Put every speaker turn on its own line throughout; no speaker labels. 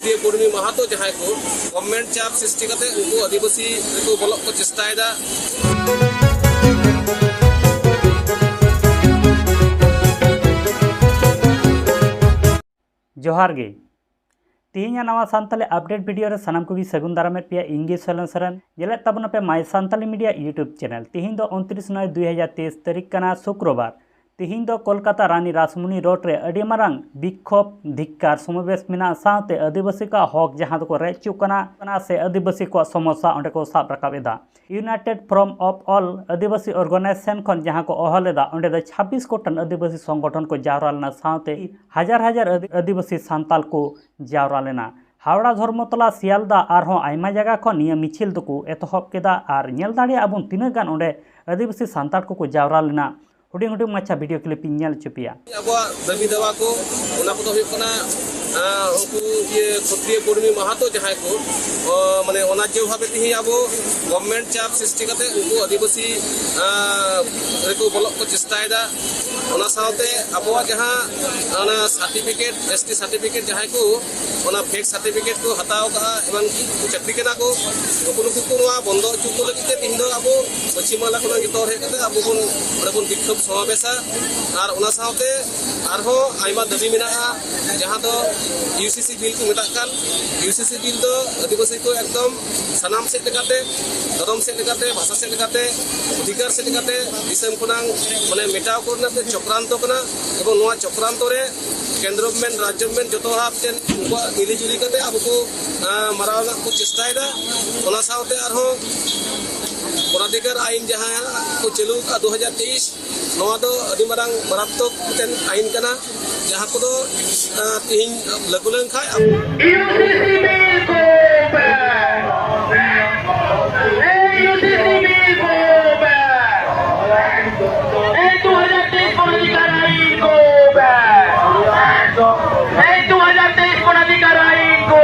কর্মী মাহাতো যাহাই কো গভর্নমেন্ট চাপ সৃষ্টি করতে উনকু আদিবাসী রেকো বলক কো চেষ্টায়দা।
जोहार गे तीन नवा सानताली अपडेट वीडियो रे सनाम को सगुन दारामेर पे इंगे सोलन सरन जेले तबन पे my Santali media YouTube channel तीन 29/9/2023 तारीख कना शुक्रवार तीन कोलकाता रानी रासमुनी रोड रे अडी मारांग विक्षोभ धिक्कार समावेश मेना साथे आदिवासी का हक जहां को रेचु कना से आदिवासी को समस्या अंडे को साब राकाब एदा united from of all Adivasi organisation खन जहां को अहलेदा अंडे 26 गोटन आदिवासी संगठन को जावरा लेना साथे हजार हजार आदिवासी सांताल को जावरा लेना हावड़ा धर्मतला सियालदा आरहों आयमा जगह खन निया मिছিল दको एतहब केदा आर नेल दाड़े आबन तिना गान अंडे आदिवासी सांताल को जावरा लेना हुडिंग हुडिंग माछा वीडियो क्लिप इन्याल चुपिया
अब दाबी दावा को ओना को हुई कना उनको ये क्षत्रिय कर्मी माहातो जहां को माने ओना जे भाबे तिहि अब गवर्नमेंट चाप सृष्टि करते उनको आदिवासी रेको बलक को चेष्टायदा ओना साथे अब जहां ओना सर्टिफिकेट एसटी सर्टिफिकेट जहां को ओना फेक सर्टिफिकेट को हटाओ का एवं चाकरी केना को नुकु को नवा बंद चुको लगिते तिहि दो अब पश्चिम बांग्ला को जतो हे कते अब बन विक्षोभ समावेशा और ओना साथे आरहो आयमा दाबी मेना जहां दो यूसीसी बिल को मेता कान यूसीसी बिल दो आदिवासी को एकदम सनाम से लेकाते धर्म से लेकाते भाषा से लेकाते अधिकार से लेकाते दिसम खुनांग माने मेटाव करनाते चक्रांत कना एवं नवा चक्रांत रे केंद्र गवर्नमेंट राज्य गवर्नमेंट जतो हापतेन उनको मिलीजुली करते अब को मारावना को चेष्टायदा ओना साथे आरहो अपराधिकार आईन जहां को चालू का 2023 नवा दो अडी मारांग मारात्मक मिटन आईन कना जहां को दो तीन लागू लेन खाय यूसीसी बिल को यूसीसी बिल को 2023 अपराधिकार आईन को 2023 अपराधिकार आईन को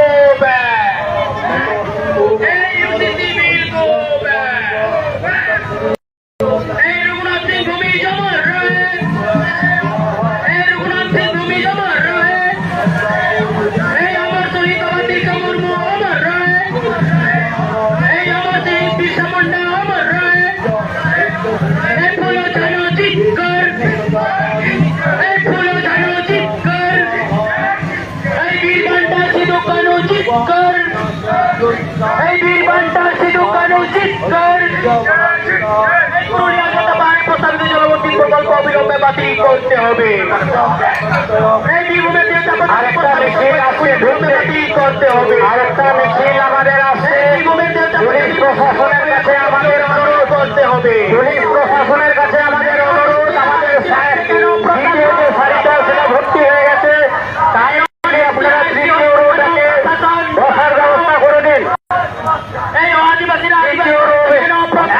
বাতিল করতে হবে আরেকটা মিছিল আমাদের আছে পুলিশ প্রশাসনের কাছে আমাদের অনুরোধ করতে হবে পুলিশ প্রশাসনের কাছে আমাদের অনুরোধ আমাদের দ্বিতীয় যে সারিটা সেটা ভর্তি হয়ে গেছে তাই আপনারা তৃতীয় রোডটাকে বসার ব্যবস্থা করে দিন এই আদিবাসীরা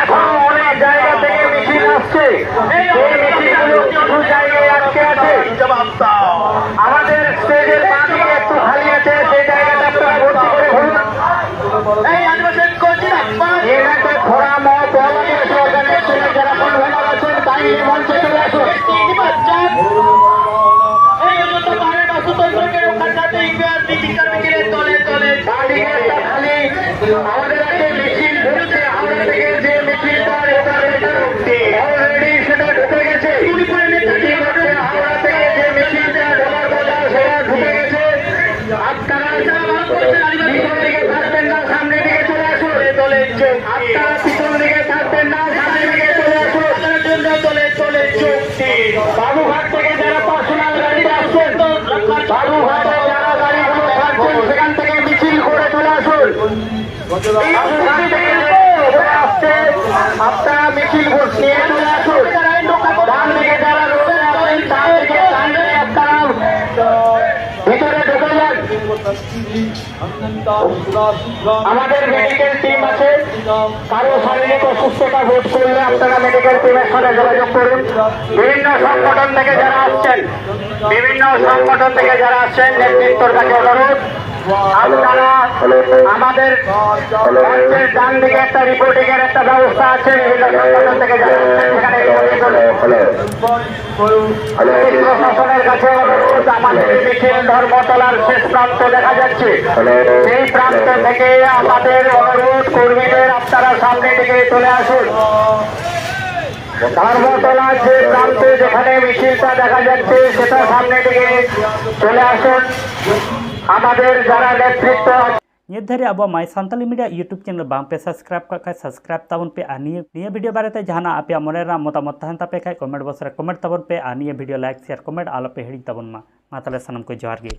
এখন অনেক জায়গা থেকে মিছিল আসছে এই মিছিলগুলো কিছু জায়গায় আটকে আছে আমাদের স্টেজের বাদিকে একটু খালি আছে সেই জায়গাটা আপনারা ভর্তি করে ভরুন এই আদিবাসী এটাকে খোরা মত আদিবাসী অর্গানাইজেশনের যারা কনভেনার আছেন তাই এই মঞ্চে চলে আসুন এই যত পারে বাস্তুতন্ত্রকে রক্ষার সাথে ইন্ডিয়ার বিচার মিছিলের তলে তলে খালি আমাদের একটা মিছিল ঢুকছে হাওড়া থেকে যে মিছিলটা অলরেডি সেটা ঢুকে গেছে হাওড়া থেকে যে মিছিলটা ঢোকার কথা সেটা ঢুকে গেছে আপনারা পিছন দিকে থাকবেন না সামনে দিকে চলে আসুন আপনারা পিছন দিকে থাকবেন না সামনে দিকে চলে আসুন তলে তলে বাবুঘাট থেকে যারা পার্সোনাল গাড়িতে আসছেন বাবুঘাটে যারা গাড়িগুলো থাকছেন সেখান থেকে মিছিল করে চলে আসুন আপনারা মিছিল নিয়ে চলে আসুন ডান দিকে যারা রোডে আছেন ডান দিকে আপনারা ভিতরে ঢুকে যান আমাদের মেডিকেল টিম আছে কারো শারীরিক অসুস্থতা বোধ করলে আপনারা মেডিকেল টিমের সাথে যোগাযোগ করুন বিভিন্ন সংগঠন থেকে যারা আসছেন নেতৃত্বর কাছে অনুরোধ
আপনারা আমাদের মঞ্চের ডান দিকে একটা রিপোর্টিং এর একটা ব্যবস্থা আছে থেকে সেখানে প্রশাসনের কাছে অনুরোধ, আমাদের মিছিল ধর্মতলার শেষ প্রান্ত দেখা যাচ্ছে, সেই প্রান্ত থেকে আমাদের অনুরোধ কর্মীদের আপনারা সামনে দিকে চলে আসুন। ধর্মতলার যে প্রান্তে যেখানে মিছিলটা দেখা যাচ্ছে সেটা সামনে দিকে চলে আসুন। আমাদের যারা নেতৃত্ব
नित धरे अब माई सानताली मीडिया यूट्यूब चैनल बांग पे सब्सक्राइब कर सब्सक्राइब ताबन पे और निया वीडियो बारे जहां आपे मन मतामत तहन तापे खाई कमेंट बॉक्स रे कमेंट ताबन पे और निया वीडियो लाइक शेयर कमेंट आलो पे हिड़ी ताबन मा ताले सनम को जोहार गे।